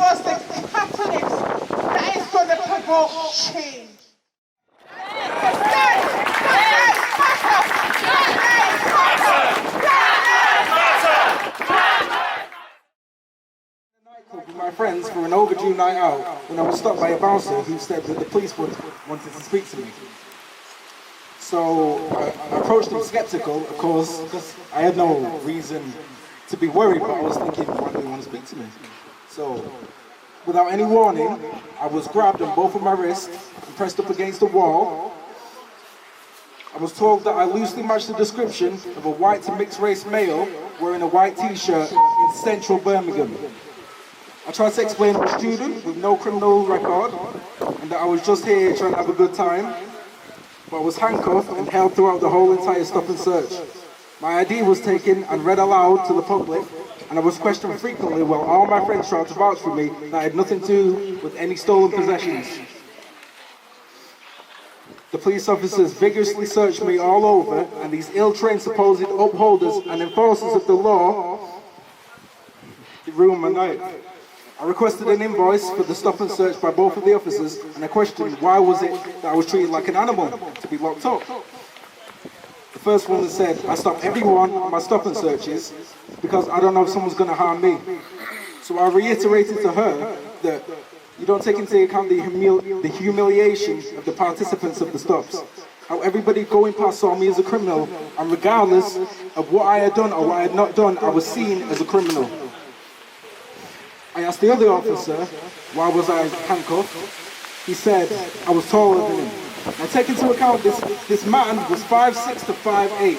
was the catalyst that is going to provoke change. With my friends for an overdue night out when I was stopped by a bouncer who said that the police wanted to speak to me. So I approached them skeptical, of course, because I had no reason to be worried, but I was thinking, why do they want to speak to me? So, without any warning, I was grabbed on both of my wrists and pressed up against the wall. I was told that I loosely matched the description of a white to mixed race male wearing a white t-shirt in central Birmingham. I tried to explain I'm a student with no criminal record and that I was just here trying to have a good time, but I was handcuffed and held throughout the whole entire stop and search. My ID was taken and read aloud to the public, and I was questioned frequently while all my friends tried to vouch for me that I had nothing to do with any stolen possessions. The police officers vigorously searched me all over, and these ill-trained supposed upholders and enforcers of the law ruined my night. I requested an invoice for the stop and search by both of the officers, and I questioned why was it that I was treated like an animal to be locked up. The first one said, I stop everyone on my stop and searches because I don't know if someone's going to harm me. So I reiterated to her that you don't take into account the humiliation of the participants of the stops. How everybody going past saw me as a criminal, and regardless of what I had done or what I had not done, I was seen as a criminal. I asked the other officer, why was I handcuffed? He said, I was taller than him. Now take into account this man was 5'6" to 5'8".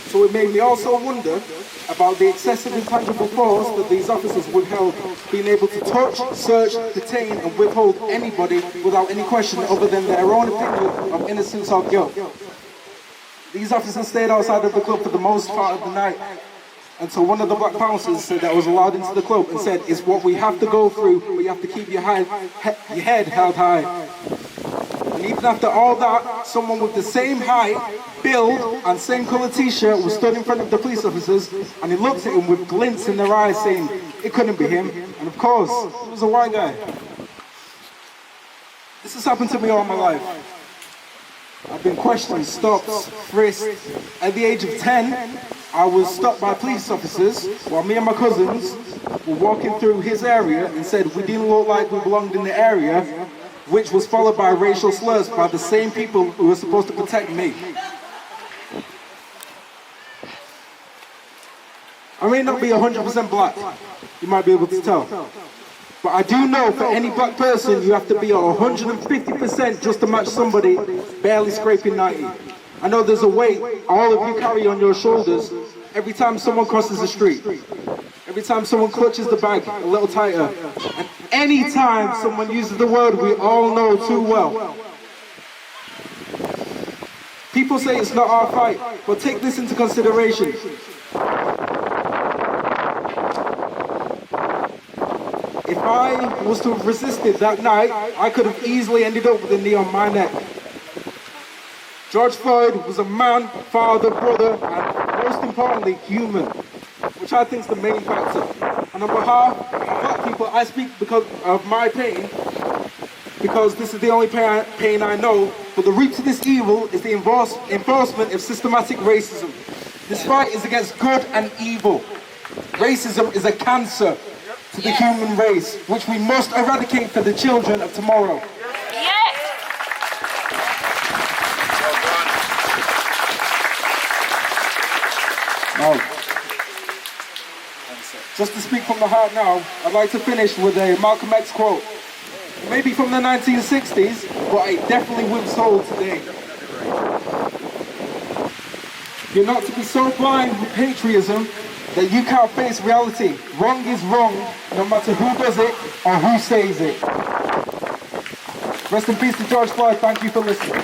So it made me also wonder about the excessive intangible force that these officers withheld, being able to touch, search, detain and withhold anybody without any question other than their own opinion of innocence or guilt. These officers stayed outside of the club for the most part of the night, until one of the black bouncers said that I was allowed into the club and said, it's what we have to go through, but you have to keep your head held high. And even after all that, someone with the same height, build, and same colour t-shirt was stood in front of the police officers, and he looked at him with glints in their eyes saying, it couldn't be him. And of course, it was a white guy. This has happened to me all my life. I've been questioned, stopped, frisked. At the age of 10, I was stopped by police officers while me and my cousins were walking through his area and said we didn't look like we belonged in the area, which was followed by racial slurs by the same people who were supposed to protect me. I may not be 100% black, you might be able to tell. But I do know for any black person you have to be 150% just to match somebody barely scraping 90. I know there's a weight all of you carry on your shoulders every time someone crosses the street. Every time someone clutches the bag a little tighter. And any time someone uses the word we all know too well. People say it's not our fight, but take this into consideration. If I was to have resisted that night, I could have easily ended up with a knee on my neck. George Floyd was a man, father, brother, and most importantly, human, which I think is the main factor. And on behalf of black people, I speak because of my pain, because this is the only pain I know, but the root to this evil is the enforcement of systematic racism. This fight is against good and evil. Racism is a cancer to the human race, which we must eradicate for the children of tomorrow. Now, just to speak from the heart now, I'd like to finish with a Malcolm X quote. It may be from the 1960s, but it definitely wouldn't hold today. You're not to be so blind with patriotism that you can't face reality. Wrong is wrong, no matter who does it or who says it. Rest in peace to George Floyd. Thank you for listening.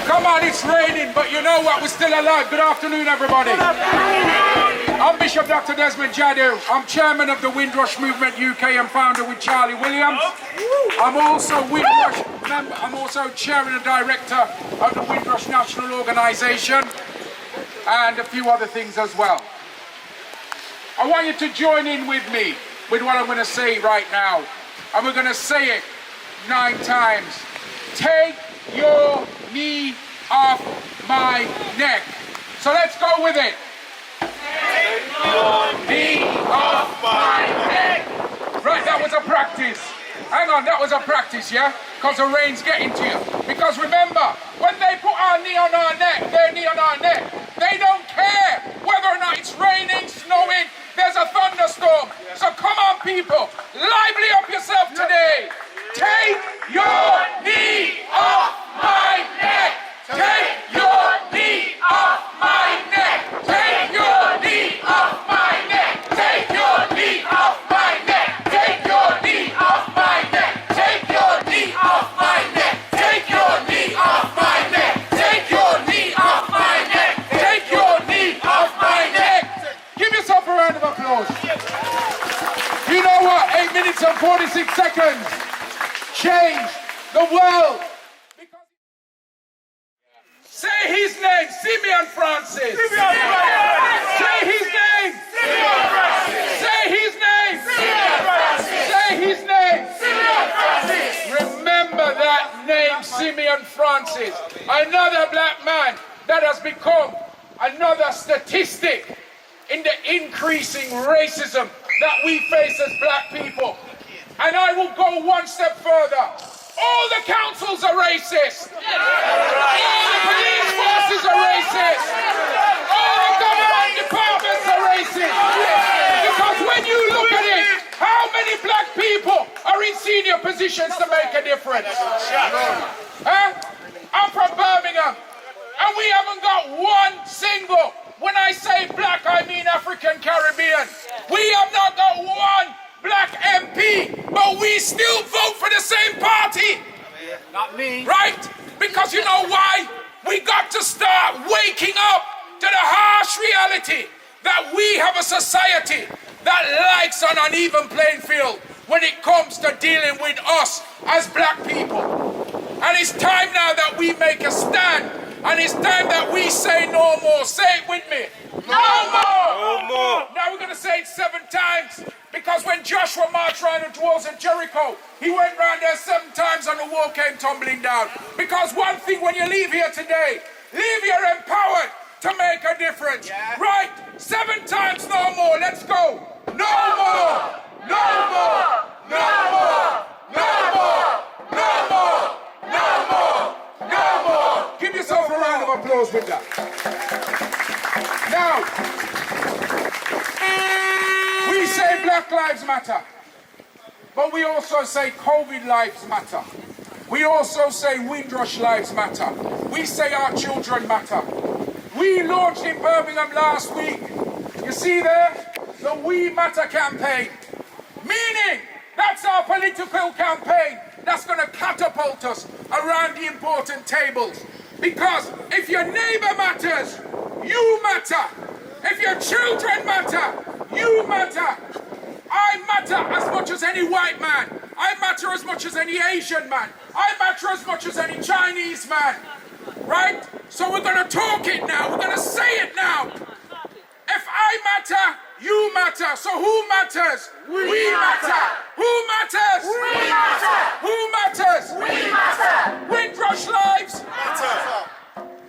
Come on, it's raining, but you know what? We're still alive. Good afternoon, everybody. I'm Bishop Dr. Desmond Jadu. I'm chairman of the Windrush Movement UK and founder with Charlie Williams. I'm also Windrush member. I'm also chair and director of the Windrush National Organisation. and a few other things as well. I want you to join in with me with what I'm going to say right now. And we're going to say it 9 times. Take your knee off my neck. So let's go with it. Take your knee off my neck. Right, that was a practice. Hang on, that was a practice, yeah? Because the rain's getting to you. Because remember, when they put our knee on our neck, their knee on our neck, they don't care whether or not it's raining, snowing, there's a thunderstorm. So come on, people, lively up yourself today. Take your knee off my neck. Take your knee off my neck. Take your knee off my neck. Take your knee off my neck. Take your knee off my neck. Take your knee off my neck. Take your knee off my neck. Take your knee off my neck. Take your knee off my neck. Give yourself a round of applause. You know what? 8 minutes and 46 seconds. Change the world. Say his name, Simeon Francis. Say his name. Simeon Francis. Say his name. Simeon Francis. Say his name. Simeon Francis. Remember that name, Simeon Francis. Another black man that has become another statistic in the increasing racism that we face as black people. And I will go one step further. All the councils are racist. All the police forces are racist. All the government departments are racist. Because when you look at it, how many black people are in senior positions to make a difference? Huh? I'm from Birmingham, and we haven't got one single, when I say black, I mean African Caribbean. We have not got one black MP, but we still vote for the same party. Not me. Right? Because you know why? We got to start waking up to the harsh reality that we have a society that likes an uneven playing field when it comes to dealing with us as black people. And it's time now that we make a stand. And it's time that we say no more. Say it with me. No more! No more! Now we're going to say it 7 times. Because when Joshua marched around the walls of Jericho, he went round there 7 times and the wall came tumbling down. Because one thing when you leave here today, leave here empowered to make a difference. Yeah. Right? 7 times no more. Let's go. No more! No more! No more! No more! No more! No more! No more! Give yourself a round of applause with that. Now, we say Black Lives Matter, but we also say COVID lives matter. We also say Windrush lives matter. We say our children matter. We launched in Birmingham last week, you see there, the We Matter campaign. Meaning, that's our political campaign that's going to catapult us around the important tables. Because if your neighbor matters, you matter. If your children matter, you matter. I matter as much as any white man. I matter as much as any Asian man. I matter as much as any Chinese man. Right? So we're going to talk it now. We're going to say it now. If I matter, you matter. So who matters? We matter. Who matters? We matter. Who matters? We matter. Windrush lives matter.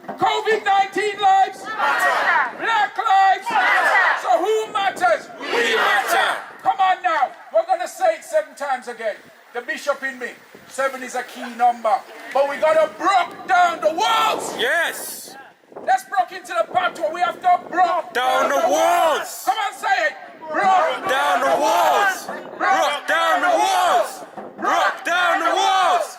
COVID-19 lives matter. Black lives matter. So who matters? We matter. Come on now. We're going to say it 7 times again. The bishop in me. 7 is a key number. But we got to break down the walls. Yes. Let's break into the battle. We have to break Down the walls. Come on, say it. Break Down the walls. Break down the walls. Break down the walls.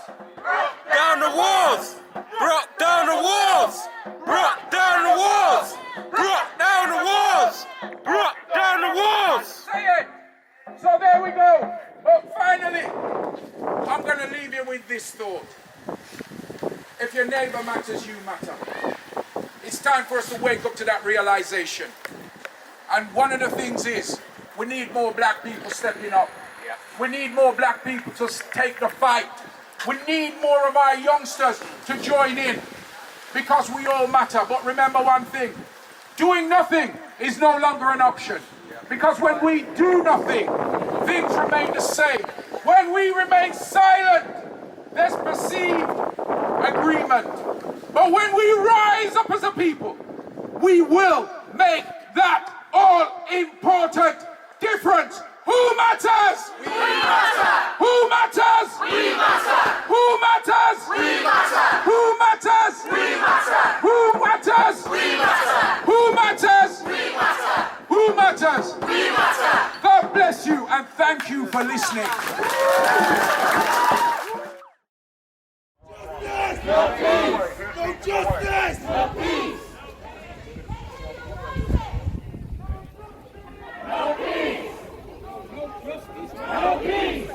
Down the walls. Break down the walls. Break down the walls. Break down the walls. Break down the walls. Say it. So there we go. But finally, I'm going to leave you with this thought. If your neighbor matters, you matter. It's time for us to wake up to that realization. And one of the things is, we need more black people stepping up. Yeah. We need more black people to take the fight. We need more of our youngsters to join in. Because we all matter. But remember one thing. Doing nothing is no longer an option. Because when we do nothing, things remain the same. When we remain silent, there's perceived agreement. But when we rise up as a people, we will make that all-important difference. Who matters? We matter! Who matters? We matter! Who matters? We matter! Who matters? We matter! Who matters? We matter! Who matters? We matter! Who matters? We matter! God bless you and thank you for listening. No peace! No justice! No peace! No peace! No peace! No peace!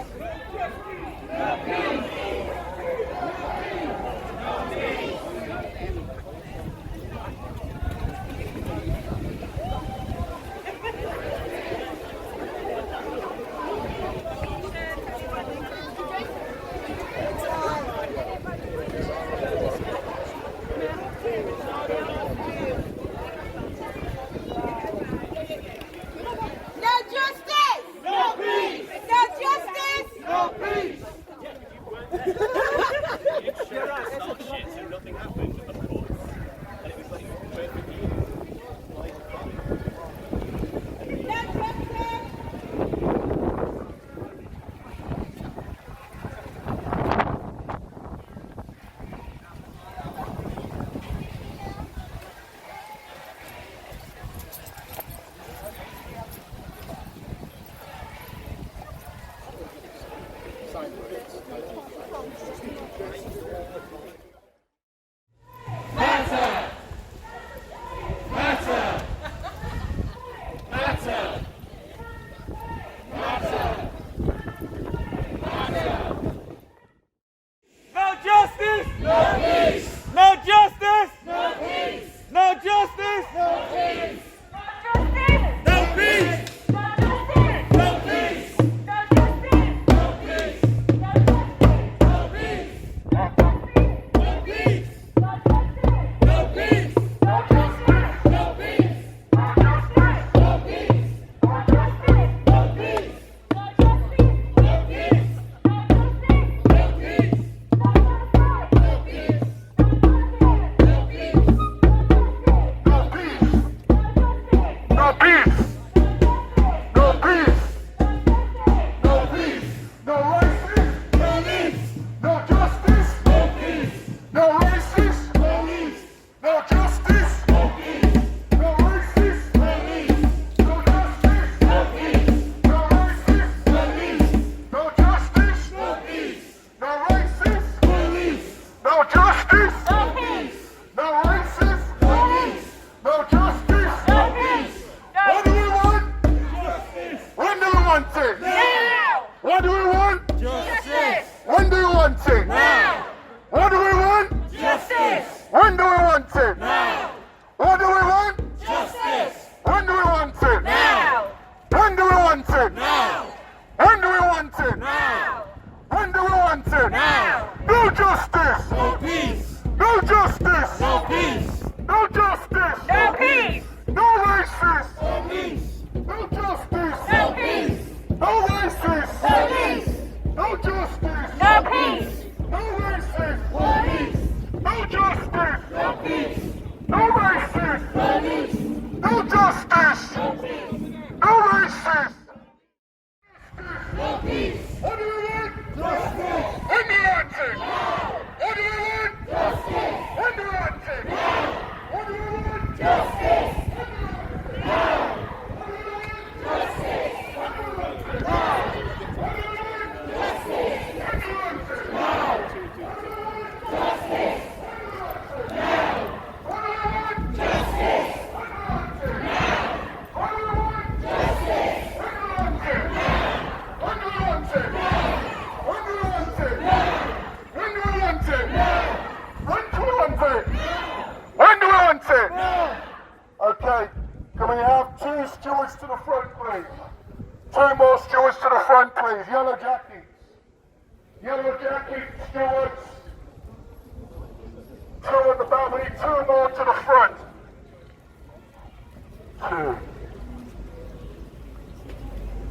you.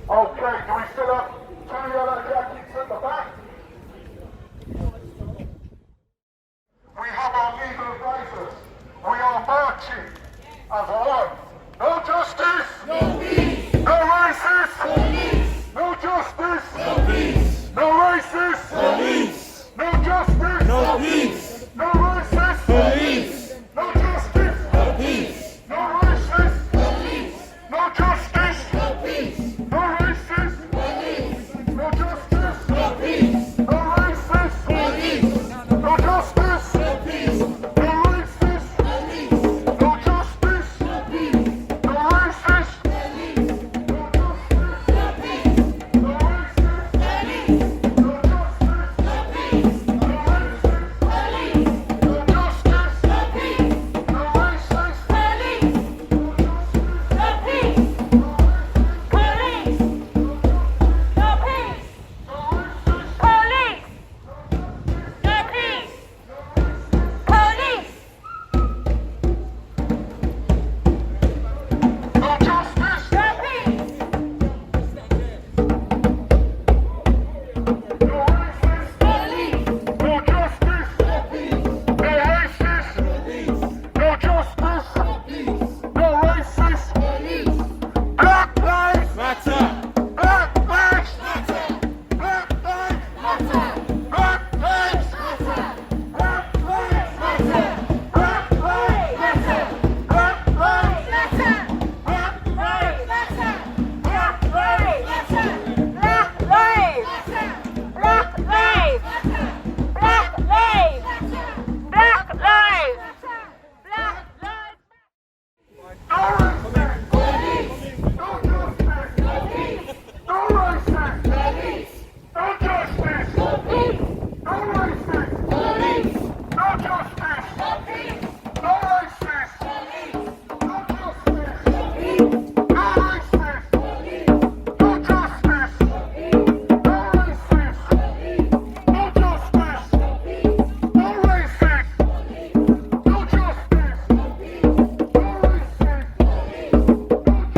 Okay, do we still have two yellow jackets at the back? We have our legal advisors. We are marching as one. No justice. No peace. No racists. Police. No justice. No peace. No racists. Police. No justice. No peace. No racists. Police. No justice. No peace. No racists. Police. No justice. No peace. No racists. Police. No justice. No peace. No racists. Police. No justice. No peace. No racists. Police. No justice. No peace. No racists. Police. No justice. No peace. No racists. Police. No justice. No peace. No racists. Police. No justice. No peace. No racists. Police. No peace. Police. No peace. Police. No peace. Police. No justice. No peace. No racists. Police. No justice. No peace. No racists. Police. No justice. No peace. No racists. Police. Black lives matter. Black lives matter. Black lives matter. Black lives matter. Black lives matter. Black lives matter. Black lives matter. Black lives matter. Black lives matter. Black lives matter. Black lives matter. Black lives matter. Black lives matter. Black lives. No respect. Police. No justice. No peace. No racists. Police. No justice. No peace. No racists. Police. No justice. No peace. No racists. Police. No justice. No peace. No racists. Police. No justice. No peace. No racists. Police. No justice. No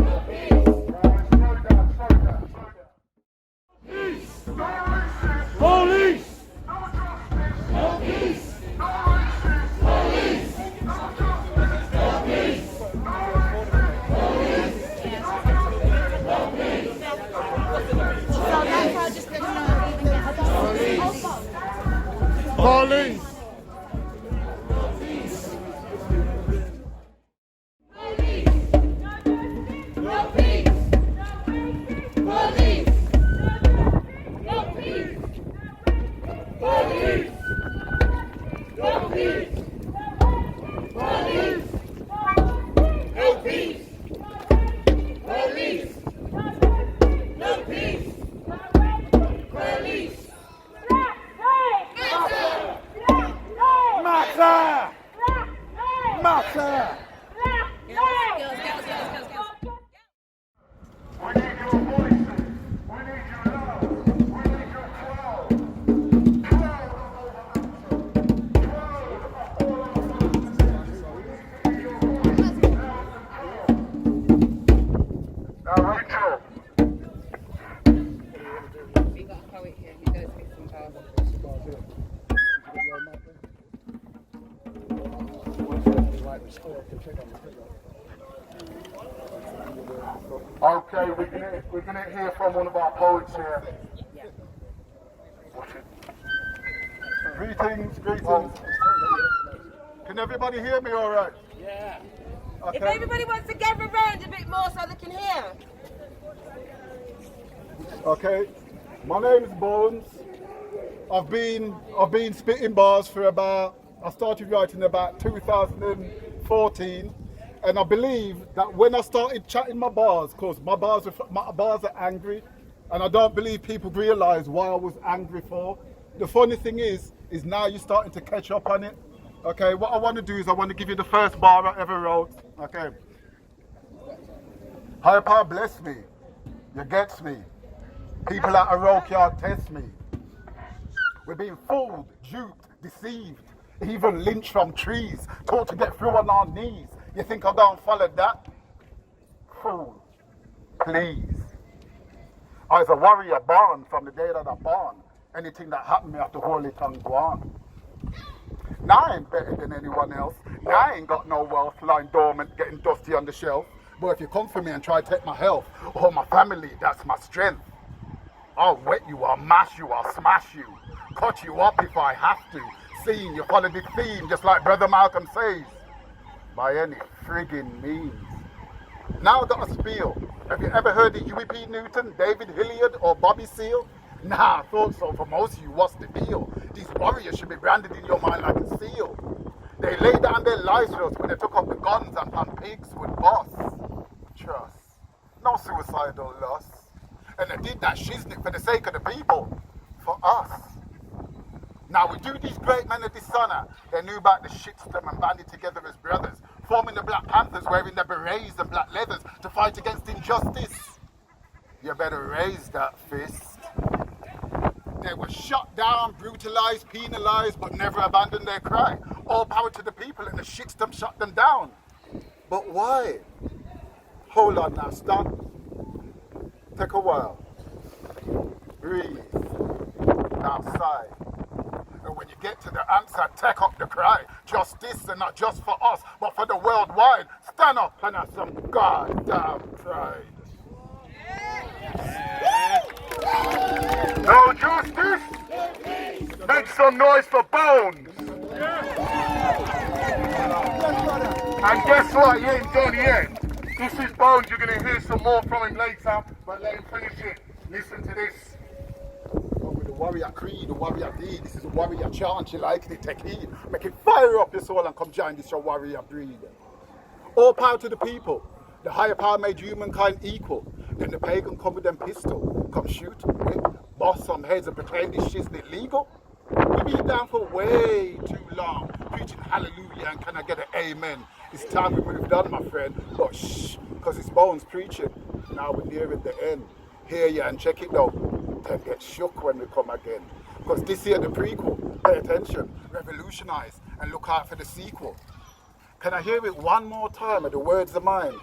peace. No racists. Police. No justice. No peace. No racists. Police. No justice. No peace. Slow down, slow down, slow down. Peace. No racists. Police. No justice. No peace. No racists. Police. No justice. No peace. No racists. Police. No justice. No peace. So that's how just gonna even get Police. No peace. Police. No peace. Police. No peace. Police. No peace. Police. No peace. Police. Black lives matter. Black lives matter. Black lives matter. We need your voices. We need your love. We need your crowd. Crowd of Wolverhampton. Crowd of all of us. We need your voice loud and clear. Now, Rachel. We got a poet here who knows me from Harvard. Okay, we're gonna hear from one of our poets here. Greetings. Can everybody hear me all right? Yeah. If everybody wants to gather around a bit more so they can hear. Okay. My name is Bones. I've been spitting bars for I started writing about 2014, and I believe that when I started chatting my bars, because my bars are angry, and I don't believe people realise why I was angry for. The funny thing is now you're starting to catch up on it. Okay, what I want to do is I want to give you the first bar I ever wrote. Okay. Higher power bless me. You gets me. People at a rock yard test me. We're being fooled, duped, deceived, even lynched from trees, taught to get through on our knees. You think I don't follow that? fool. Please. I was a warrior born from the day that I born. Anything that happened me, I have to hold it and go on. Now I ain't better than anyone else. Now I ain't got no wealth lying dormant, getting dusty on the shelf. But if you come for me and try to take my health or my family, that's my strength. I'll wet you, I'll mash you, I'll smash you. Cut you up if I have to. Seeing you follow the theme, just like Brother Malcolm says. By any friggin' means. Now I got a spiel. Have you ever heard of Huey P. Newton, David Hilliard, or Bobby Seale? Nah, I thought so. For most of you, what's the deal? These warriors should be branded in your mind like a seal. They laid down their lives for us when they took up the guns and pigs would bust. Trust. No suicidal loss. And they did that shiznit for the sake of the people. For us. Now we do these great men of dishonor. They knew about the shitstorm and banded together as brothers, forming the Black Panthers, wearing their berets and black leathers to fight against injustice. You better raise that fist. They were shot down, brutalized, penalized, but never abandoned their cry. All power to the people, and the shitstorm shut them down. But why? Hold on now, stop. Take a while. Breathe. Now sigh. And when you get to the answer, take up the cry. Justice, and not just for us, but for the worldwide. Stand up and have some goddamn pride. No justice? Make some noise for Bones. And guess what? He ain't done yet. This is Bones. You're going to hear some more from him later, but let him finish it. Listen to this. With the warrior creed, the warrior deed. This is a warrior chant. You like it? Take heed. Make it fire up your soul and come join this your warrior breed. All power to the people. The higher power made humankind equal. Then the pagan come with them pistol. Come shoot, whip, boss some heads and pretend this shit's illegal. We've been down for way too long, preaching hallelujah and can I get an amen? It's time we moved on, my friend. But shh, because it's Bones preaching. Now we're nearing the end. Hear ya and check it though. Then get shook when we come again. Because this here the prequel. Pay attention, revolutionize, and look out for the sequel. Can I hear it one more time of the words of mine?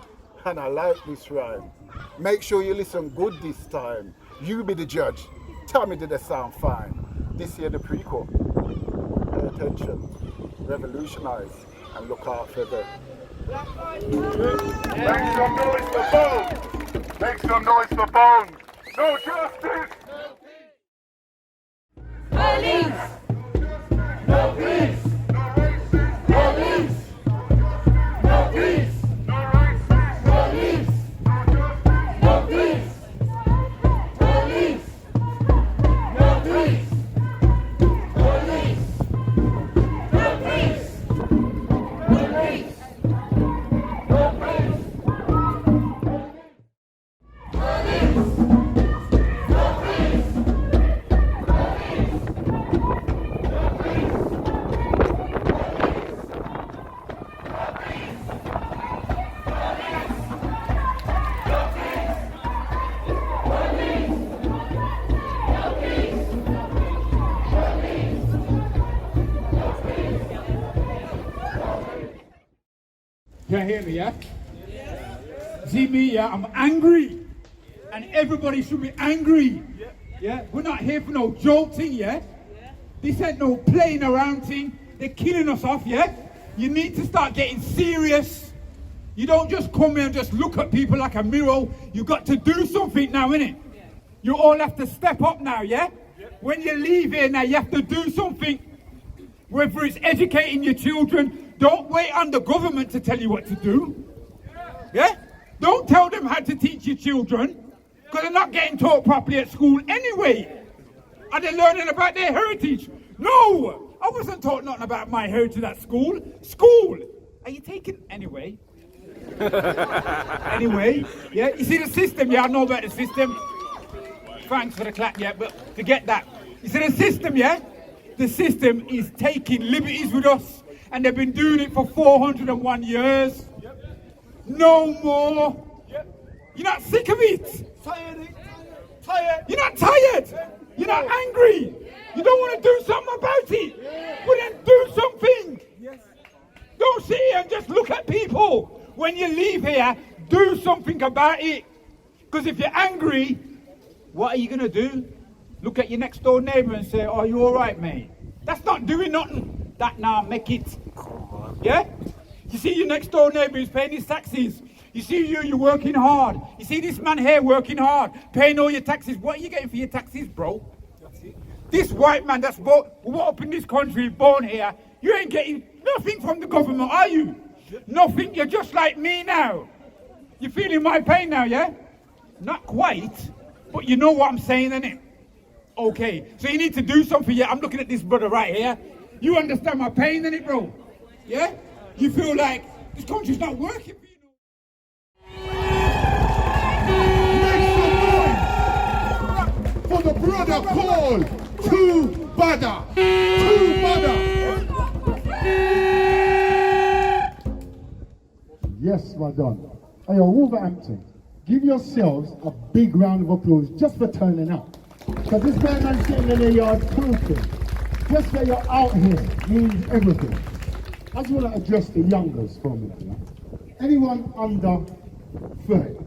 And I like this rhyme. Make sure you listen good this time. You be the judge. Tell me did they sound fine? This here the prequel. Pay attention, revolutionize, and look out for the... Make some noise for Bones! Make some noise for Bones! No justice! Police! No peace! No peace! No peace! No racist! No peace! No justice! No peace! Police! No peace! Police! No peace! No peace! No peace! Can you hear me, yeah? See me, yeah? I'm angry. And everybody should be angry. Yeah? We're not here for no jolting, yeah? This ain't no playing around thing. They're killing us off, yeah? You need to start getting serious. You don't just come here and just look at people like a mirror. You got to do something now, innit? You all have to step up now, yeah? When you leave here now, you have to do something. Whether it's educating your children, don't wait on the government to tell you what to do. Yeah? Don't tell them how to teach your children, because they're not getting taught properly at school anyway. Are they learning about their heritage? No! I wasn't taught nothing about my heritage at school. School! Are you taking... Anyway. Anyway, yeah? You see the system? Yeah, I know about the system. Thanks for the clap, yeah, but forget that. You see the system, yeah? The system is taking liberties with us, and they've been doing it for 401 years. No more. You're not sick of it. Tired. You're not tired. You're not angry. You don't want to do something about it. Well, then do something. Don't sit here and just look at people. When you leave here, Do something about it. Because if you're angry, what are you going to do? Look at your next door neighbour and say, "Oh, you all right, mate?" That's not doing nothing. That now make it. Yeah? You see your next door neighbour is paying his taxes. You see you're working hard. You see this man here working hard, paying all your taxes. What are you getting for your taxes, bro? This white man that's born up in this country, born here, you ain't getting nothing from the government, are you? Nothing. You're just like me now. You feeling my pain now, yeah? Not quite, but you know what I'm saying, innit? Okay, so you need to do something. Yeah, I'm looking at this brother right here. You understand my pain, innit, bro? Yeah? You feel like this country's not working for you. Make some noise for the brother called Too Badder. Too Badder. Yes, madam. Hey, Wolverhampton, give yourselves a big round of applause just for turning out. Because this man sitting in their yard talking, just that you're out here means everything. I just want to address the youngers for a minute. Yeah? Anyone under 30?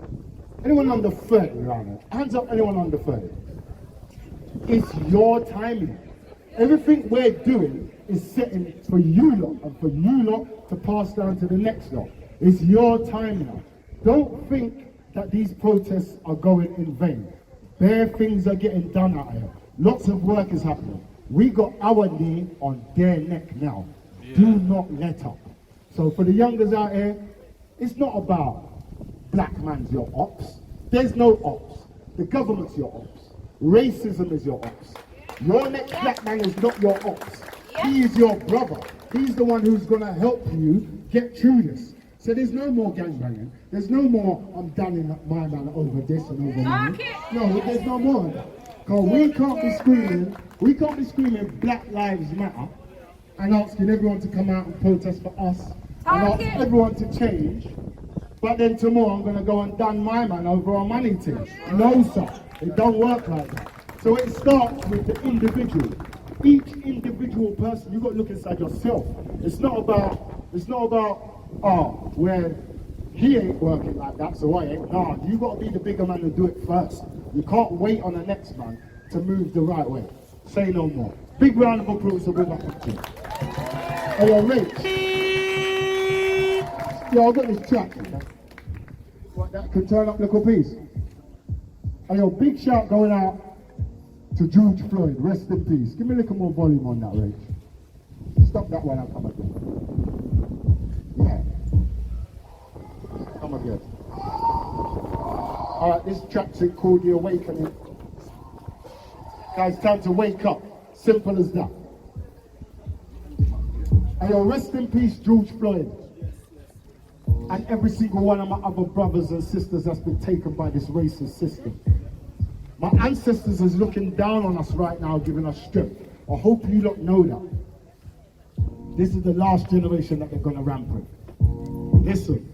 Anyone under 30 around here? Hands up, anyone under 30. It's your timing. Everything we're doing is setting for you lot and for you lot to pass down to the next lot. It's your time now. Don't think that these protests are going in vain. Bare things are getting done out here. Lots of work is happening. We got our knee on their neck now. Yeah. Do not let up. So for the youngers out here, it's not about black man's your ops. There's no ops. The government's your ops. Racism is your ops. Your next black man is not your ops. He is your brother. He's the one who's going to help you get through this. So there's no more gangbanging. There's no more I'm done in my man over this and over that. No, there's no more of that. Because we can't be screaming Black Lives Matter and asking everyone to come out and protest for us and ask everyone to change. But then tomorrow I'm going to go and done my man over a money thing. No, sir. It don't work like that. So it starts with the individual. Each individual person, you've got to look inside yourself. It's not about, oh, well, he ain't working like that, so I ain't. No, you got to be the bigger man to do it first. You can't wait on the next man to move the right way. Say no more. Big round of applause for Wolverhampton. Are you ready? Yeah, I've got this track. What, that can turn up little piece? Are you big shout going out to George Floyd, rest in peace. Give me a little more volume on that, Rach. Stop that one, I'll come again. Yeah. Come again. Alright, this track's called The Awakening. Guys, time to wake up. Simple as that. And you'll rest in peace, George Floyd. And every single one of my other brothers and sisters that's been taken by this racist system. My ancestors is looking down on us right now, giving us strength. I hope you lot know that. This is the last generation that they're going to ramp with. Listen.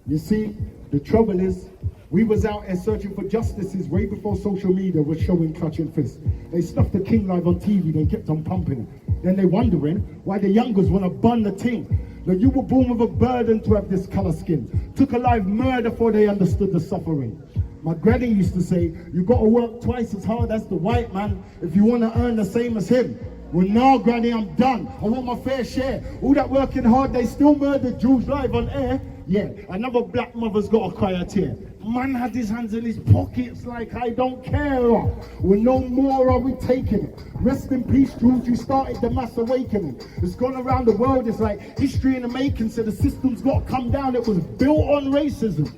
You see, the trouble is, we was out here searching for justices way before social media was showing clutching fists. They stuffed the king live on TV, they kept on pumping it. Then they're wondering why the youngers want to burn the ting. Now you were born with a burden to have this color skin. Took a live murder before they understood the suffering. My granny used to say, you got to work twice as hard as the white man if you want to earn the same as him. Well, now, granny, I'm done. I want my fair share. All that working hard, they still murdered Jews live on air. Yeah, another black mother's got to cry a tear. Man had his hands in his pockets like, I don't care. Well, no more are we taking it. Rest in peace, George. You started the mass awakening. It's gone around the world. It's like history in the making. So the system's got to come down. It was built on racism.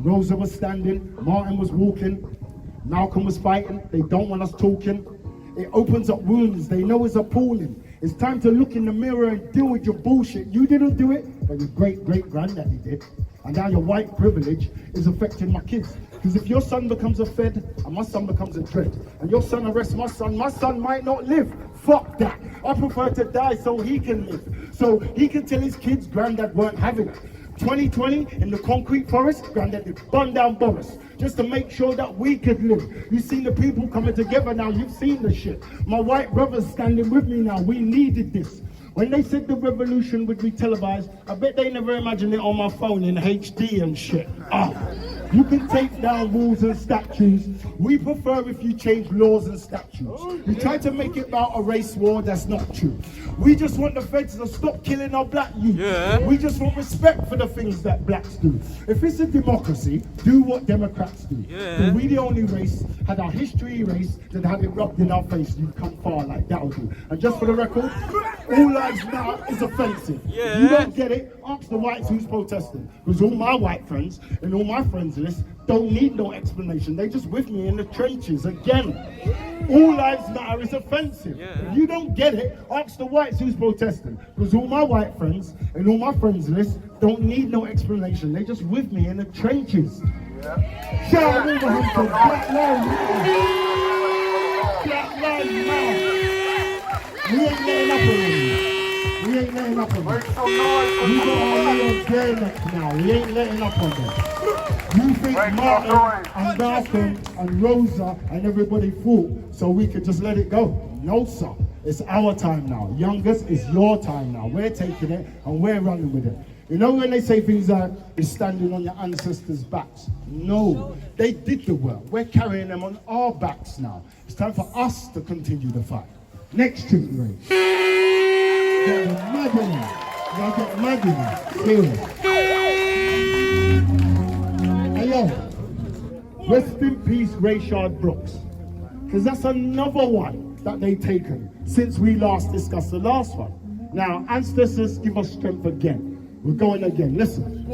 Rosa was standing, Martin was walking, Malcolm was fighting. They don't want us talking. It opens up wounds. They know it's appalling. It's time to look in the mirror and deal with your bullshit. You didn't do it, but your great-great-granddaddy did. And now your white privilege is affecting my kids. Because if your son becomes a Fed and my son becomes a Dread, and your son arrests my son might not live. Fuck that. I prefer to die so he can live. So he can tell his kids granddad weren't having it. 2020 in the concrete forest, granddad did burn down Boris just to make sure that we could live. You've seen the people coming together now. You've seen the shit. My white brother's standing with me now. We needed this. When they said the revolution would be televised, I bet they never imagined it on my phone in HD and shit. You can take down walls and statues. We prefer if you change laws and statutes. You try to make it about a race war, that's not true. We just want the feds to stop killing our black youth. Yeah. We just want respect for the things that blacks do. If it's a democracy, do what Democrats do. Yeah. But we the only race, had our history erased, that had it rubbed in our face, you've come far like that'll do. And just for the record, all lives matter is offensive. Yeah. You don't get it, ask the whites who's protesting. Because all my white friends and all my friends list don't need no explanation. They just with me in the trenches again. All lives matter is offensive. Yeah. If you don't get it, ask the whites who's protesting. Because all my white friends and all my friends list don't need no explanation. They just with me in the trenches. Yeah. Shout out Wolverhampton, Black Lives Matter. Black Lives Matter. We ain't letting up on them. We ain't letting up on them. We got our little day next now. We ain't letting up on them. You think Martin and Malcolm and Rosa and everybody fought so we could just let it go? No, sir. It's our time now. Youngest, it's your time now. We're taking it and we're running with it. You know when they say things like, you're standing on your ancestors' backs? No, they did the work. We're carrying them on our backs now. It's time for us to continue the fight. Next tune, Ray. Get mad in it. Y'all get mad in it. Serious. Hey yo, rest in peace, Rayshard Brooks. Because that's another one that they've taken since we last discussed the last one. Now, ancestors give us strength again. We're going again. Listen.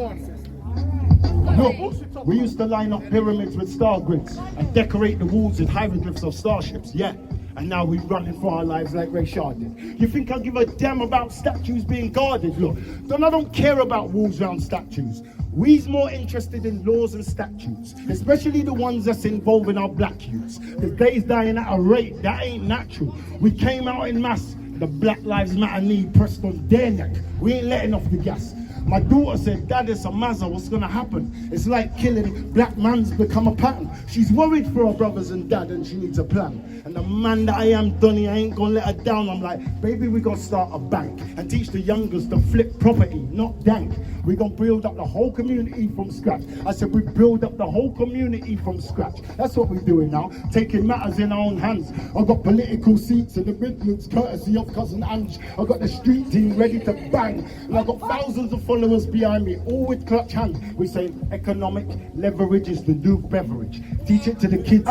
Look, we used to line up pyramids with star grids and decorate the walls with hieroglyphs of starships, yeah. And now we're running for our lives like Rayshard did. You think I give a damn about statues being guarded? Look, I don't care about walls around statues. We's more interested in laws and statutes, especially the ones that's involving our black youths. Because they's dying at a rate that ain't natural. We came out in mass. The Black Lives Matter knee pressed on their neck. We ain't letting off the gas. My daughter said, Dad, it's a mazza, what's gonna happen? It's like killing black man's become a pattern. She's worried for her brothers and dad and she needs a plan. And the man that I am, Donny, I ain't gonna let her down. I'm like, baby, we gonna start a bank and teach the youngers to flip property, not dank. We gonna build up the whole community from scratch. I said, we build up the whole community from scratch. That's what we're doing now, taking matters in our own hands. I've got political seats in the Midlands, courtesy of Cousin Ange. I've got the street team ready to bang. And I've got thousands of followers behind me, all with clutch hands. We're saying economic leverage is the new beverage. Teach it to the kids.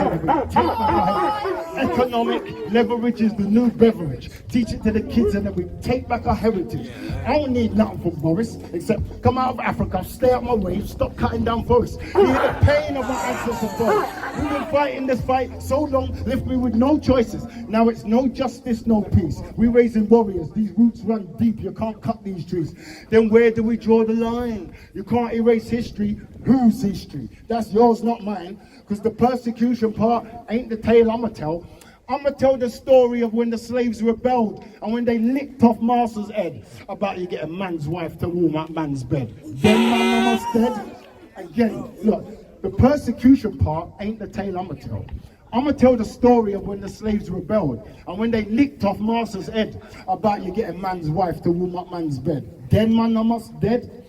Economic leverage is the new beverage. Teach it to the kids and then we take back our heritage. I don't need nothing from Boris, except come out of Africa, stay out my way, stop cutting down forests. You hear the pain of our ancestors' voice. We've been fighting this fight so long, left me with no choices. Now it's no justice, no peace. We're raising warriors, these roots run deep, you can't cut these trees. Then where do we draw the line? You can't erase history. Whose history? That's yours, not mine. Because the persecution part ain't the tale I'ma tell. I'ma tell the story of when the slaves rebelled and when they licked off master's head about you get a man's wife to warm up man's bed. Then man almost dead. Again, look, the persecution part ain't the tale I'ma tell. I'ma tell the story of when the slaves rebelled and when they licked off master's head about you getting man's wife to warm up man's bed. Then man almost dead.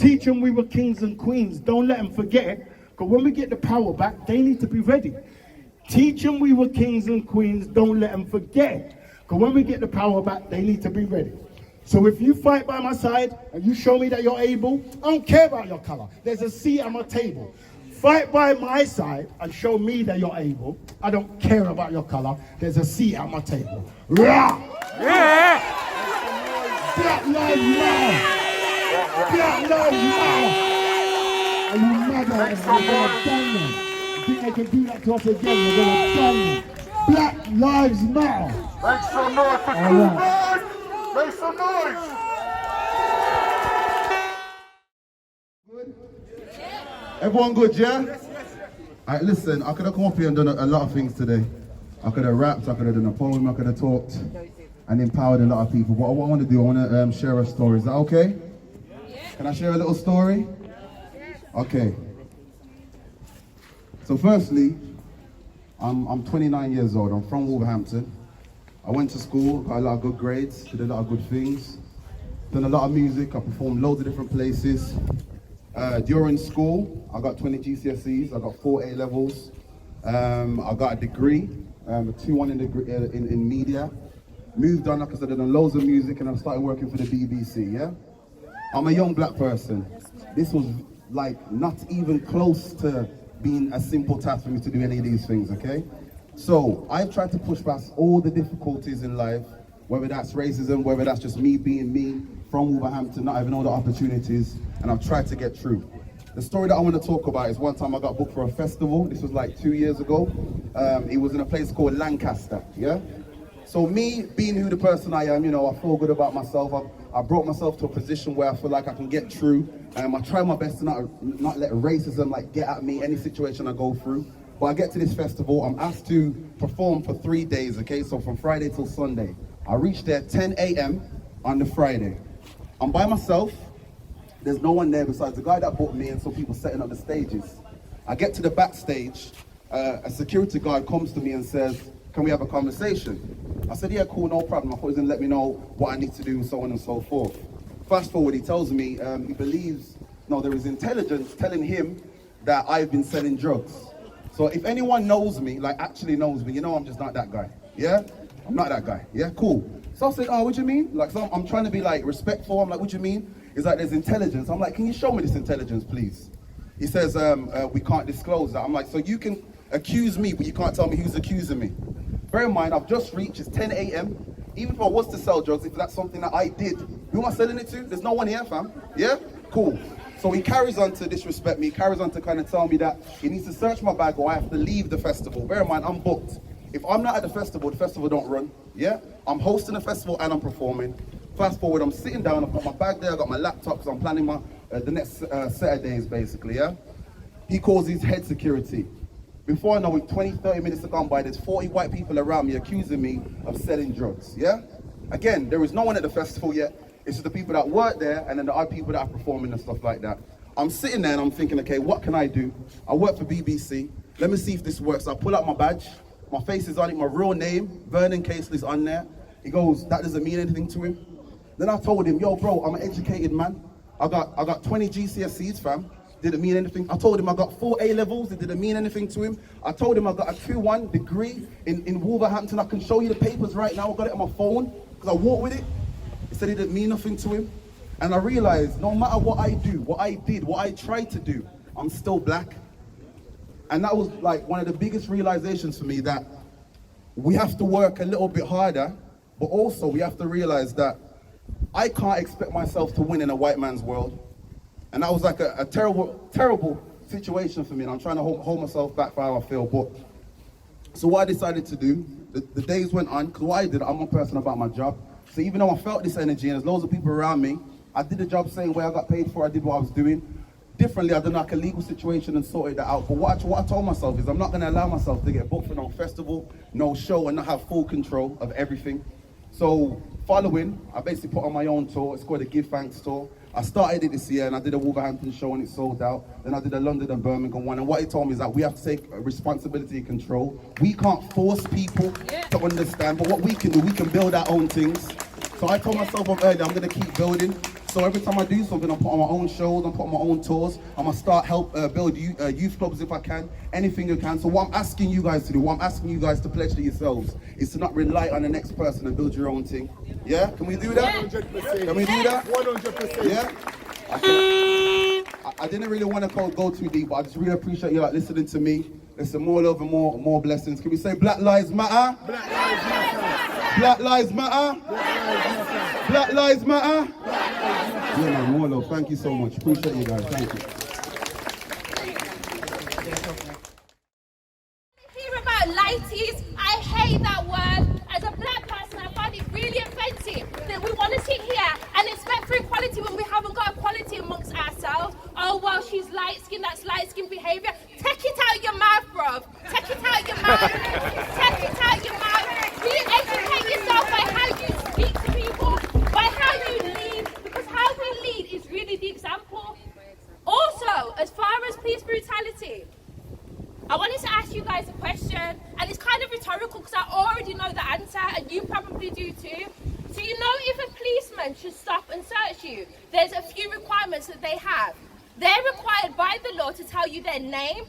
Teach them we were kings and queens. Don't let them forget it. Because when we get the power back, they need to be ready. Teach them we were kings and queens. Don't let them forget it. Because when we get the power back, they need to be ready. So if you fight by my side and you show me that you're able, I don't care about your color. There's a seat at my table. Fight by my side and show me that you're able. I don't care about your color. There's a seat at my table. Rah! Yeah! Black Lives Matter! Black Lives Matter! Are you mad at us? We're gonna done them. You think they can do that to us again? We're gonna done them. Black Lives Matter! Make some noise for Civic! Make some noise! Everyone good, yeah? Alright, listen, I could have come up here and done a lot of things today. I could have rapped, I could have done a poem, I could have talked and empowered a lot of people. But what I want to do, I want to share a story. Is that okay? Can I share a little story? Okay. So firstly, I'm 29 years old. I'm from Wolverhampton. I went to school, got a lot of good grades, did a lot of good things. Done a lot of music, I performed loads of different places. During school, I got 20 GCSEs, I got 4 A-levels. I got a degree, a 2-1 in media. Moved on, like I said, I done loads of music and I started working for the BBC, yeah? I'm a young black person. This was like not even close to being a simple task for me to do any of these things, okay? So I've tried to push past all the difficulties in life, whether that's racism, whether that's just me being me from Wolverhampton, not having all the opportunities, and I've tried to get through. The story that I want to talk about is one time I got booked for a festival. This was like 2 years ago. It was in a place called Lancaster, yeah? So me, being who the person I am, you know, I feel good about myself. I brought myself to a position where I feel like I can get through. I try my best to not let racism like get at me, any situation I go through. But I get to this festival, I'm asked to perform for 3 days, okay? So from Friday till Sunday. I reached there 10 a.m. on the Friday. I'm by myself. There's no one there besides the guy that booked me and some people setting up the stages. I get to the backstage, a security guard comes to me and says, "Can we have a conversation?" I said, "Yeah, cool, no problem." I thought he was gonna let me know what I need to do and so on and so forth. Fast forward, he tells me he believes, no, there is intelligence telling him that I've been selling drugs. So if anyone knows me, like actually knows me, you know I'm just not that guy, yeah? I'm not that guy, yeah, cool. So I said, "Oh, what do you mean?" Like, so I'm trying to be like respectful. I'm like, "What do you mean?" He's like, "There's intelligence." I'm like, "Can you show me this intelligence, please?" He says, "We can't disclose that." I'm like, "So you can accuse me, but you can't tell me who's accusing me?" Bear in mind, I've just reached, it's 10 a.m. Even if I was to sell drugs, if that's something that I did, who am I selling it to? There's no one here, fam. Yeah? Cool. So he carries on to disrespect me, carries on to kind of tell me that he needs to search my bag or I have to leave the festival. Bear in mind, I'm booked. If I'm not at the festival don't run. Yeah? I'm hosting a festival and I'm performing. Fast forward, I'm sitting down, I've got my bag there, I've got my laptop, because I'm planning my the next set of days, basically, yeah? He calls his head security. Before I know it, 20, 30 minutes have gone by, there's 40 white people around me accusing me of selling drugs, yeah? Again, there is no one at the festival yet. It's just the people that work there and then the other people that are performing and stuff like that. I'm sitting there and I'm thinking, okay, what can I do? I work for BBC. Let me see if this works. I pull out my badge. My face is on it, my real name, Vernon Casely's on there. He goes, "That doesn't mean anything to him." Then I told him, "Yo, bro, I'm an educated man. I got 20 GCSEs, fam. Didn't mean anything." I told him I got 4 A-levels. It didn't mean anything to him. I told him I got a 2-1 degree in Wolverhampton. I can show you the papers right now. I got it on my phone because I walked with it. He said it didn't mean nothing to him. And I realized no matter what I do, what I did, what I tried to do, I'm still black. And that was like one of the biggest realizations for me, that we have to work a little bit harder, but also we have to realize that I can't expect myself to win in a white man's world. And that was like a terrible, terrible situation for me. And I'm trying to hold myself back for how I feel. But so what I decided to do, the days went on, because what I did, I'm a person about my job. So even though I felt this energy and there's loads of people around me, I did the job same way I got paid for. I did what I was doing. Differently, I done like a legal situation and sorted that out. But what I told myself is I'm not going to allow myself to get booked for no festival, no show, and not have full control of everything. So following, I basically put on my own tour. It's called a Give Thanks tour. I started it this year and I did a Wolverhampton show and it sold out. Then I did a London and Birmingham one. And what he told me is that we have to take responsibility and control. We can't force people to understand, but what we can do, we can build our own things. So I told myself earlier, I'm going to keep building. So every time I do something, I'm put on my own shows, I'm put on my own tours. I'm going to start build youth clubs if I can, anything you can. So what I'm asking you guys to do, what I'm asking you guys to pledge to yourselves, is to not rely on the next person and build your own thing. Yeah? Can we do that? 100%. Can we do that? 100%. Yeah? I didn't really want to go too deep, but I just really appreciate you like listening to me. Listen, more love and more blessings. Can we say Black Lives Matter? Black Lives Matter. Black Lives Matter. Black Lives Matter. Yeah, man, more love. Thank you so much. Appreciate you guys. Thank you. Hear about lighties? I hate that word. As a black person, I find it really offensive that we want to sit here and expect for equality when we haven't got equality amongst ourselves. Oh, well, she's light-skinned, that's light-skinned behaviour. Take it out your mouth, bruv. Take it out your mouth. Take it out your mouth. Will you educate yourself by how you speak to people, by how you lead? Because how we lead is really the example. Also, as far as police brutality, I wanted to ask you guys a question, and it's kind of rhetorical because I already know the answer, and you probably do too. So you know if a policeman should stop and search you, there's a few requirements that they have. They're required by the law to tell you their name,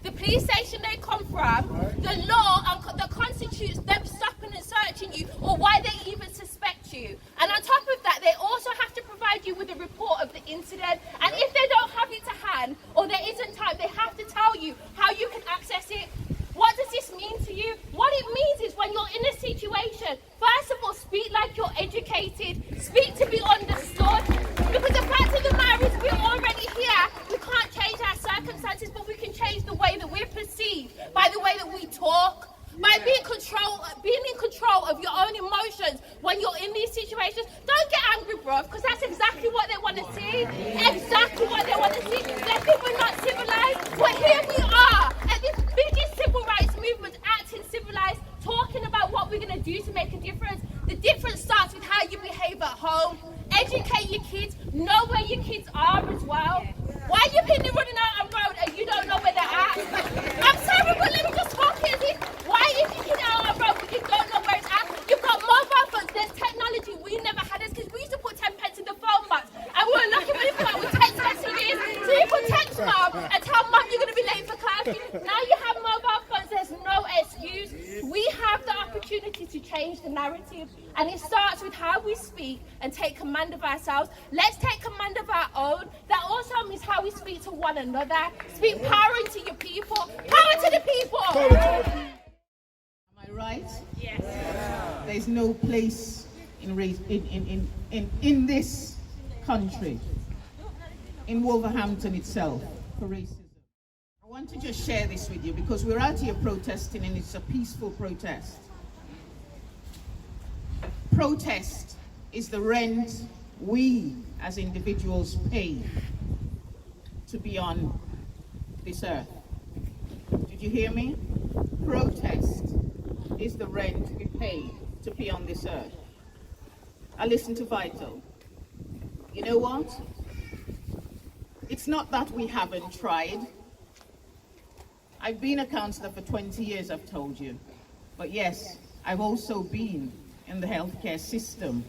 the police station they come from, the law that constitutes them stopping and searching you, or why they even suspect you. And on top of that, they also have to provide you with a report of the incident. And if they don't have it to hand, or there isn't time, they have to tell you how you can access it. What does this mean to you? What it means is when you're in a situation, first of all, speak like you're educated, speak to be understood. Because the fact of the matter is we're already here. We can't change our circumstances, but we can change the way that we're perceived by the way that we talk. By being in control of your own emotions when you're in these situations. Don't get angry, bruv, because that's exactly what they want to see. Exactly what they want to see. They think we're not civilized. But here we are at this biggest civil rights movement, acting civilized, talking about what we're going to do to make a difference. The difference starts with how you behave at home. Educate your kids. Know where your kids are as well. Why are you people running out on road and you don't know where they're at? I'm sorry, but let me just talk here. Why is your kid out on road but you don't know where it's at? You've got mobile phones. There's technology we never had this because we used to put 10 pence in the phone box and we were lucky when we got with text messages. So you could text mom and tell mom you're going to be late for class. Now you have mobile phones. There's no excuse. We have the opportunity to change the narrative, and it starts with how we speak and take command of ourselves. Let's take command of our own. That also means how we speak to one another. Speak power into your people. Power to the people. Am I right? Yes. There's no place in race in this country, in Wolverhampton itself, for racism. I want to just share this with you because we're out here protesting and it's a peaceful protest. Protest is the rent we as individuals pay to be on this earth. Did you hear me? Protest is the rent we pay to be on this earth. I listen to Vital. You know what? It's not that we haven't tried. I've been a counsellor for 20 years, I've told you. But yes, I've also been in the healthcare system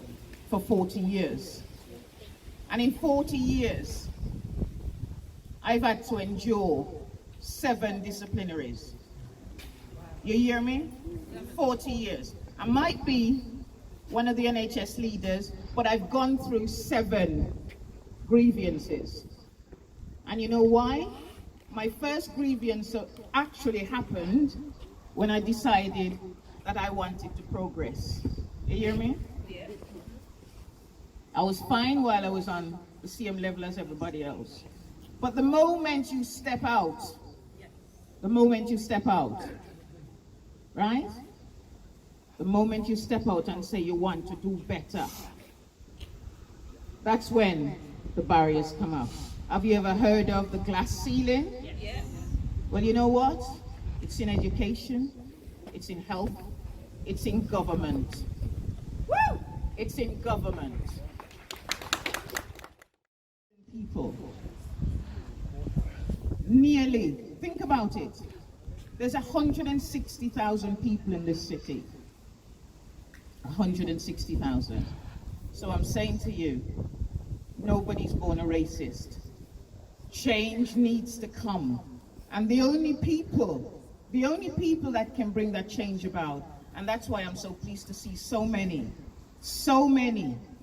for 40 years. And in 40 years, I've had to endure 7 disciplinaries. You hear me? 40 years. I might be one of the NHS leaders, but I've gone through 7 grievances. And you know why? My first grievance actually happened when I decided that I wanted to progress. You hear me? Yeah. I was fine while I was on the same level as everybody else. But the moment you step out, right? The moment you step out and say you want to do better, that's when the barriers come up. Have you ever heard of the glass ceiling? Yes. Well, you know what? It's in education, it's in health, it's in government. Woo! It's in government. People. Nearly, think about it. There's 160,000 people in this city. 160,000. So I'm saying to you, nobody's born a racist. Change needs to come. And the only people that can bring that change about, and that's why I'm so pleased to see so many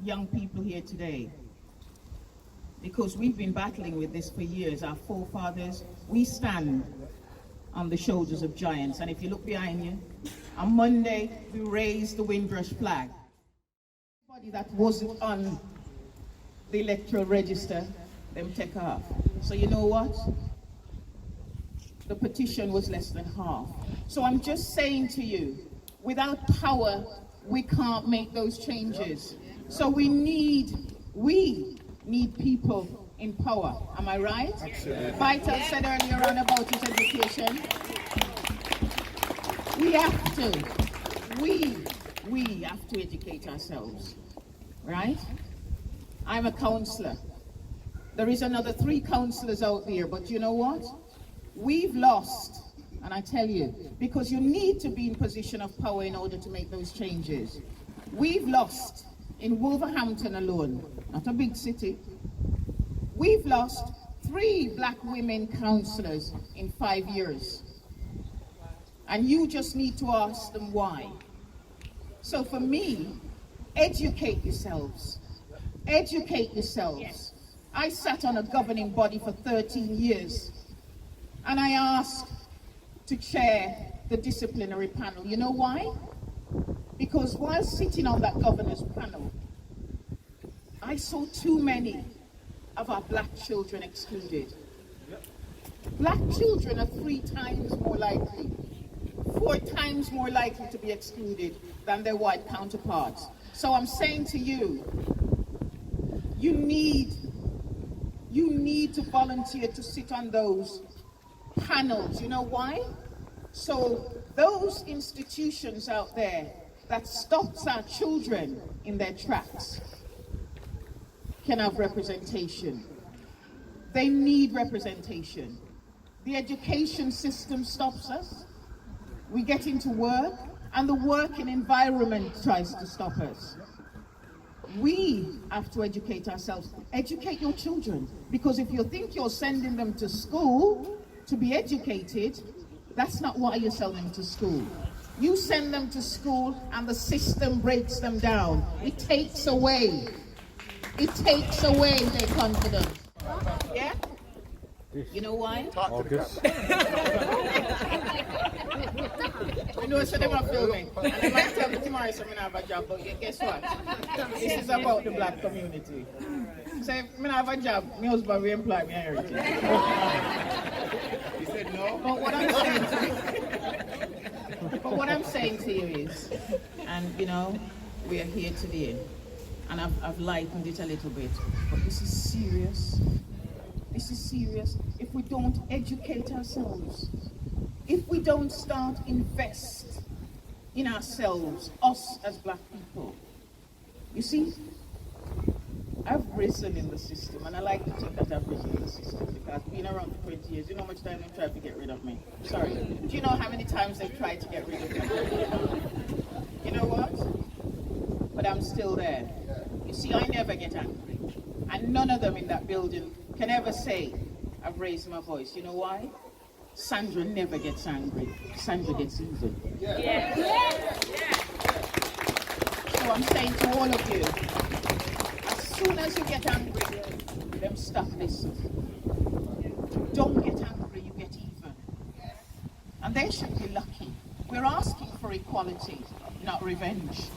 young people here today. Because we've been battling with this for years. Our forefathers, we stand on the shoulders of giants. And if you look behind you, on Monday, we raised the Windrush flag. Anybody that wasn't on the electoral register, them take off. So you know what? The petition was less than half. So I'm just saying to you, without power, we can't make those changes. So we need people in power. Am I right? Absolutely. Vital said earlier on about his education. We have to educate ourselves, right? I'm a counsellor. There is another 3 counsellors out there, but you know what? We've lost And I tell you, because you need to be in position of power in order to make those changes. We've lost, in Wolverhampton alone, not a big city, we've lost 3 black women councillors in 5 years. And you just need to ask them why. So for me, educate yourselves. Educate yourselves. Yes. I sat on a governing body for 13 years, and I asked to chair the disciplinary panel. You know why? Because while sitting on that governor's panel, I saw too many of our black children excluded. Black children are 3 times more likely, 4 times more likely to be excluded than their white counterparts. So I'm saying to you, you need to volunteer to sit on those panels. You know why? So those institutions out there that stops our children in their tracks can have representation. They need representation. The education system stops us. We get into work, and the working environment tries to stop us. We have to educate ourselves. Educate your children, because if you think you're sending them to school to be educated, that's not why you send them to school. You send them to school and the system breaks them down. It takes away their confidence. Yeah? You know why? You know, so they're not filming. And they might tell me tomorrow so I have a job, but guess what? This is about the black community. So if I have a job, my husband will employ me heritage. He said no? But what I'm saying to you is, and you know, we are here today, and I've lightened it a little bit, but this is serious. This is serious. If we don't educate ourselves, if we don't start invest in ourselves, us as black people. You see, I've risen in the system, and I like to think that I've risen in the system because I've been around for 20 years. You know how much time they've tried to get rid of me? Sorry. Do you know how many times they've tried to get rid of me? You know what? But I'm still there. You see, I never get angry. And none of them in that building can ever say, I've raised my voice. You know why? Sandra never gets angry. Sandra gets even. Yeah. So I'm saying to all of you, as soon as you get angry, them stop this. Don't get angry, you get even. And they should be lucky. We're asking for equality, not revenge.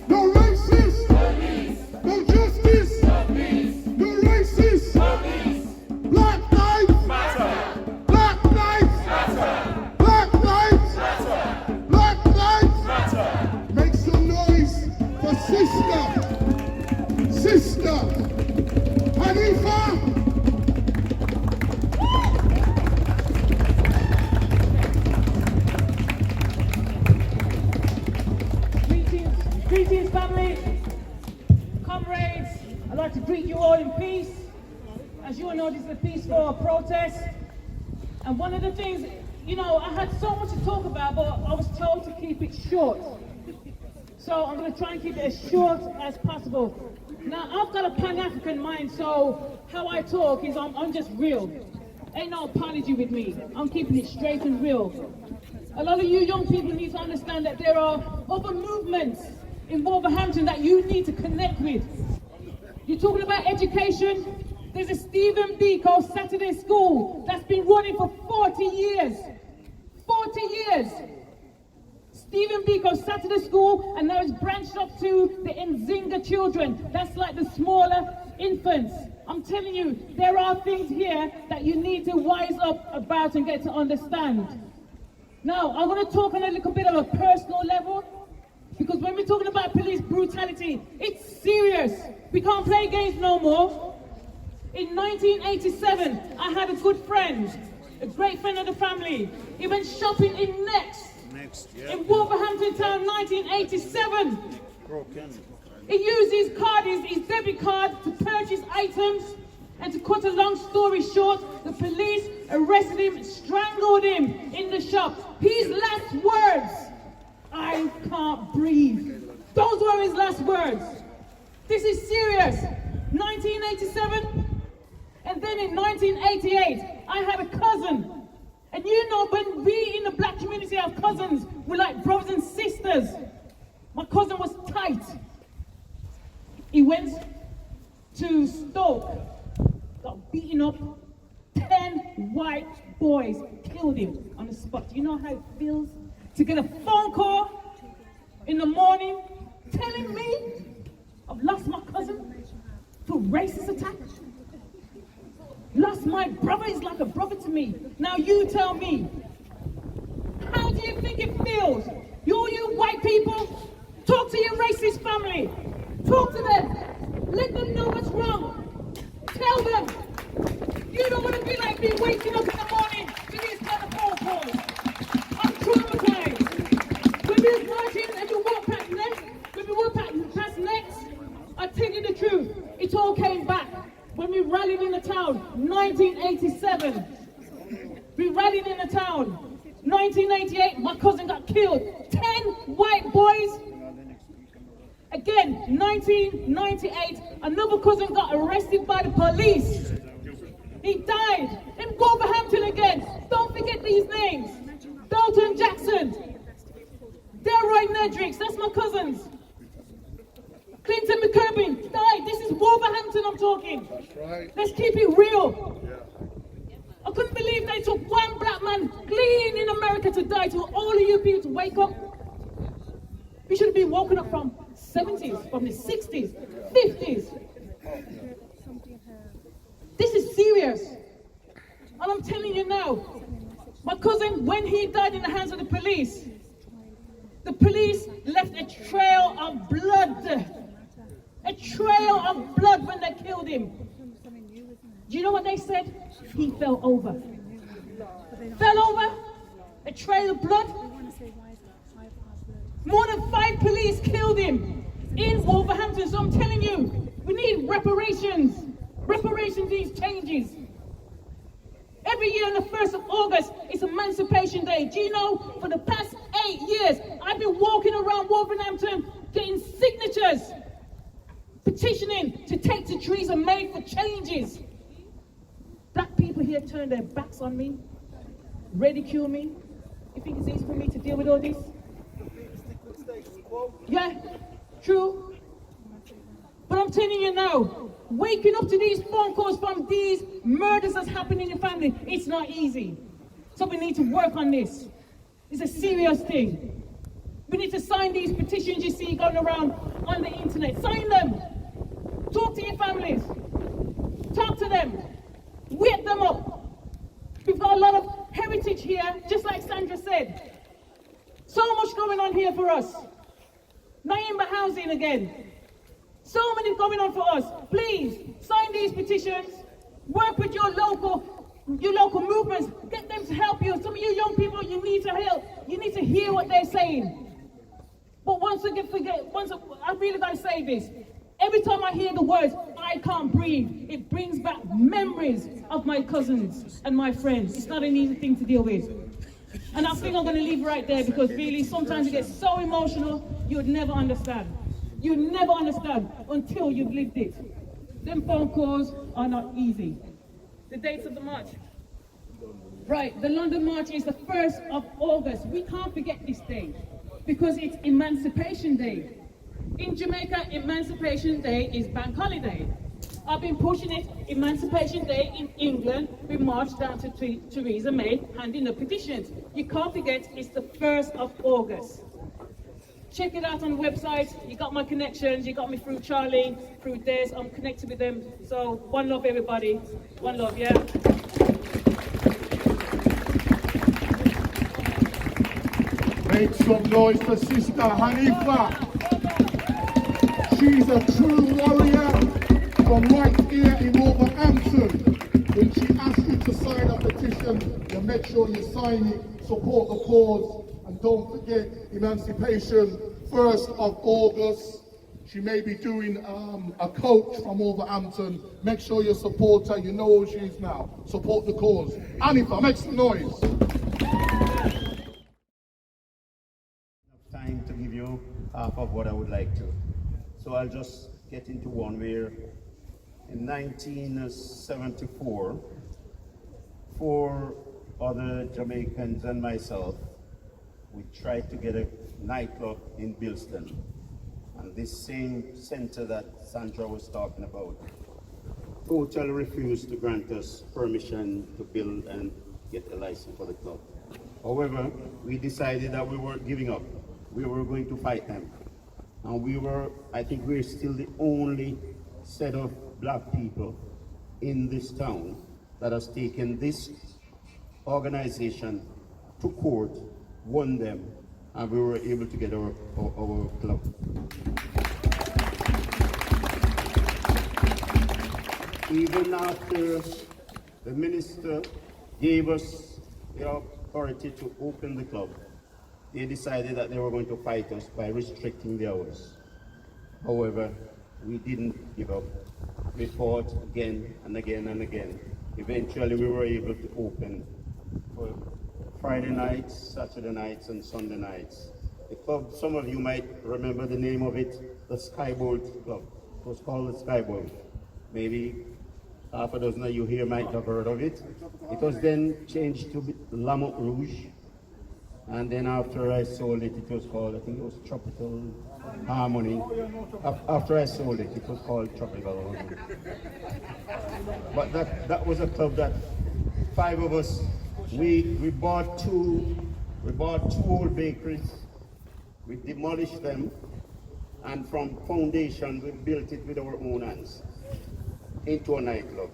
No racist! No justice! No racist! Black lives matter! Black lives matter! Black lives matter! Black lives matter! Make some noise for Sister Hanifa! Greetings, family, comrades. I'd like to greet you all in peace. As you all know, this is a peaceful protest. And one of the things, you know, I had so much to talk about, but I was told to keep it short. So I'm going to try and keep it as short as possible. Now, I've got a Pan-African mind, so how I talk is I'm just real. Ain't no apology with me. I'm keeping it straight and real. A lot of you young people need to understand that there are other movements in Wolverhampton that you need to connect with. You're talking about education. There's a Stephen Biko Saturday School that's been running for 40 years. 40 years. Stephen Biko Saturday School, and now it's branched up to the Nzinga children. That's like the smaller infants. I'm telling you, there are things here that you need to wise up about and get to understand. Now, I want to talk on a little bit of a personal level, because when we're talking about police brutality, it's serious. We can't play games no more. In 1987, I had a good friend, a great friend of the family. He went shopping in Next in Wolverhampton Town, 1987. He used his card, his debit card, to purchase items. And to cut a long story short, the police arrested him, strangled him in the shop. His last words, "I can't breathe." Those were his last words. This is serious. 1987, and then in 1988, I had a cousin. And you know, when we in the black community have cousins, we're like brothers and sisters. My cousin was tight. He went to Stoke, got beaten up. 10 white boys killed him on the spot. You know how it feels to get a phone call in the morning telling me I've lost my cousin to racist attack? Lost my brother, is like a brother to me. Now you tell me, how do you think it feels? You white people, talk to your racist family. Talk to them. Let them know what's wrong. Tell them. You don't want to be like me waking up in the morning to these kind of phone calls. I'm traumatized. When we're marching and we walk past next, when we walk past next, I tell you the truth, it all came back. When we rallied in the town, 1987. We rallied in the town. 1988, my cousin got killed. 10 white boys. Again, 1998, another cousin got arrested by the police. He died in Wolverhampton again. Don't forget these names. Dalton Jackson. Delroy Nedricks, that's my cousins. Clinton McKerbin died. This is Wolverhampton I'm talking. Let's keep it real. I couldn't believe they took one black man clean in America to die, to all of you people to wake up. We should have been woken up from 70s, from the 60s, 50s. This is serious. And I'm telling you now, my cousin, when he died in the hands of the police left a trail of blood. A trail of blood when they killed him. Do you know what they said? He fell over. Fell over? A trail of blood? More than 5 police killed him in Wolverhampton. So I'm telling you, we need reparations. Reparations, these changes. Every year on the 1st of August, it's Emancipation Day. Do you know, for the past 8 years, I've been walking around Wolverhampton getting signatures, petitioning to take to Theresa May for changes. Black people here turn their backs on me, ridicule me. You think it's easy for me to deal with all this? Yeah, true. But I'm telling you now, waking up to these phone calls from these murders that's happening in your family, it's not easy. So we need to work on this. It's a serious thing. We need to sign these petitions you see going around on the internet. Sign them. Talk to your families. Talk to them. Wake them up. We've got a lot of heritage here, just like Sandra said. So much going on here for us. Naimba housing again. So many going on for us. Please, sign these petitions. Work with your local movements. Get them to help you. Some of you young people, you need to help. You need to hear what they're saying. But I really gotta say this. Every time I hear the words, "I can't breathe," it brings back memories of my cousins and my friends. It's not an easy thing to deal with. And I think I'm going to leave right there because really sometimes it gets so emotional, you would never understand. You never understand until you've lived it. Them phone calls are not easy. The dates of the march. Right, the London March is the 1st of August. We can't forget this day because it's Emancipation Day. In Jamaica, Emancipation Day is bank holiday. I've been pushing it. Emancipation Day in England, we marched down to Theresa May, handing the petitions. You can't forget, it's the 1st of August. Check it out on the website. You got my connections. You got me through Charlie, through Des. I'm connected with them. So one love, everybody. One love, yeah. Make some noise for Sister Hanifa. She's a true warrior from right here in Wolverhampton. When she asked you to sign a petition, you make sure you sign it, support the cause, and don't forget Emancipation, 1st of August. She may be doing a coach from Wolverhampton. Make sure you support her. You know who she is now. Support the cause. Anifa, make some noise. Time to give you half of what I would like to. So I'll just get into one where in 1974, 4 other Jamaicans and myself, we tried to get a nightclub in Bilston. And this same center that Sandra was talking about totally refused to grant us permission to build and get a license for the club. However, we decided that we weren't giving up. We were going to fight them. And I think we're still the only set of black people in this town that has taken this organization to court, won them, and we were able to get our club. Even after the minister gave us the authority to open the club, they decided that they were going to fight us by restricting the hours. However, we didn't give up. We fought again and again and again. Eventually, we were able to open for Friday nights, Saturday nights, and Sunday nights. The club, some of you might remember the name of it, the Skybolt Club. It was called the Skybolt. Maybe half a dozen of you here might have heard of it. It was then changed to Lamont Rouge. And then after I sold it, it was called, I think it was Tropical Harmony. After I sold it, it was called Tropical Harmony. But that was a club that 5 of us, we bought two old bakeries, we demolished them, and from foundation, we built it with our own hands into a nightclub.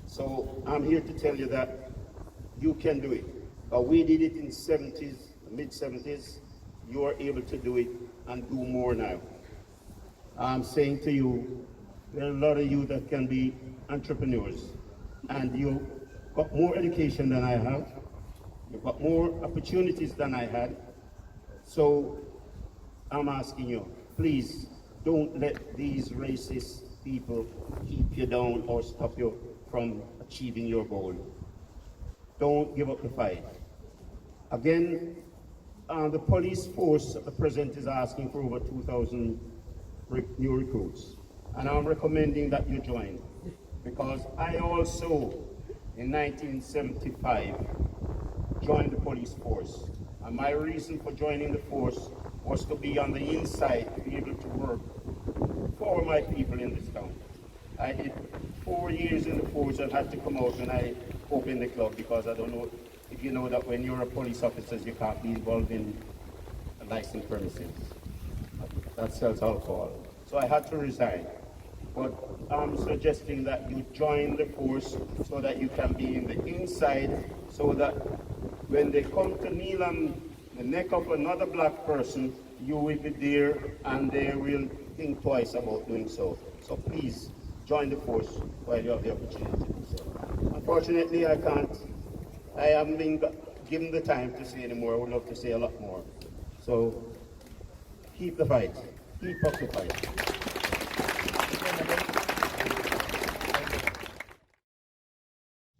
So I'm here to tell you that you can do it. We did it in the 70s, mid-70s. You are able to do it and do more now. I'm saying to you, there are a lot of you that can be entrepreneurs, and you got more education than I have. You've got more opportunities than I had. So I'm asking you, please don't let these racist people keep you down or stop you from achieving your goal. Don't give up the fight. Again, the police force at the present is asking for over 2,000 new recruits. And I'm recommending that you join, because I also, in 1975, joined the police force. And my reason for joining the force was to be on the inside, to be able to work for my people in this town. I did 4 years in the force and had to come out when I opened the club, because I don't know if you know that when you're a police officer, you can't be involved in licensed premises that sells alcohol. So I had to resign. But I'm suggesting that you join the force so that you can be in the inside, so that when they come to kneel on the neck of another black person, you will be there and they will think twice about doing so. So please join the force while you have the opportunity to do so. Unfortunately, I haven't been given the time to say anymore. I would love to say a lot more. So keep the fight. Keep up the fight.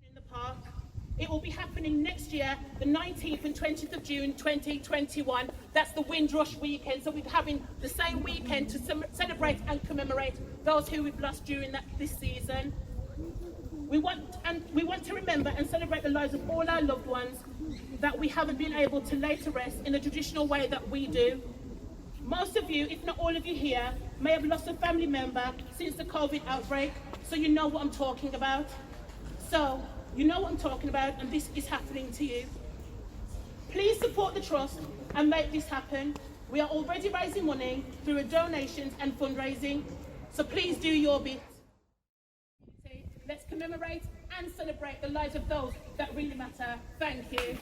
In the park. It will be happening next year, the 19th and 20th of June 2021. That's the Windrush weekend. So we're having the same weekend to celebrate and commemorate those who we've lost during this season. We want to remember and celebrate the lives of all our loved ones that we haven't been able to lay to rest in the traditional way that we do. Most of you, if not all of you here, may have lost a family member since the COVID outbreak, so you know what I'm talking about. So, you know what I'm talking about, and this is happening to you. Please support the Trust and make this happen. We are already raising money through donations and fundraising, so please do your bit. Let's commemorate and celebrate the lives of those that really matter. Thank you.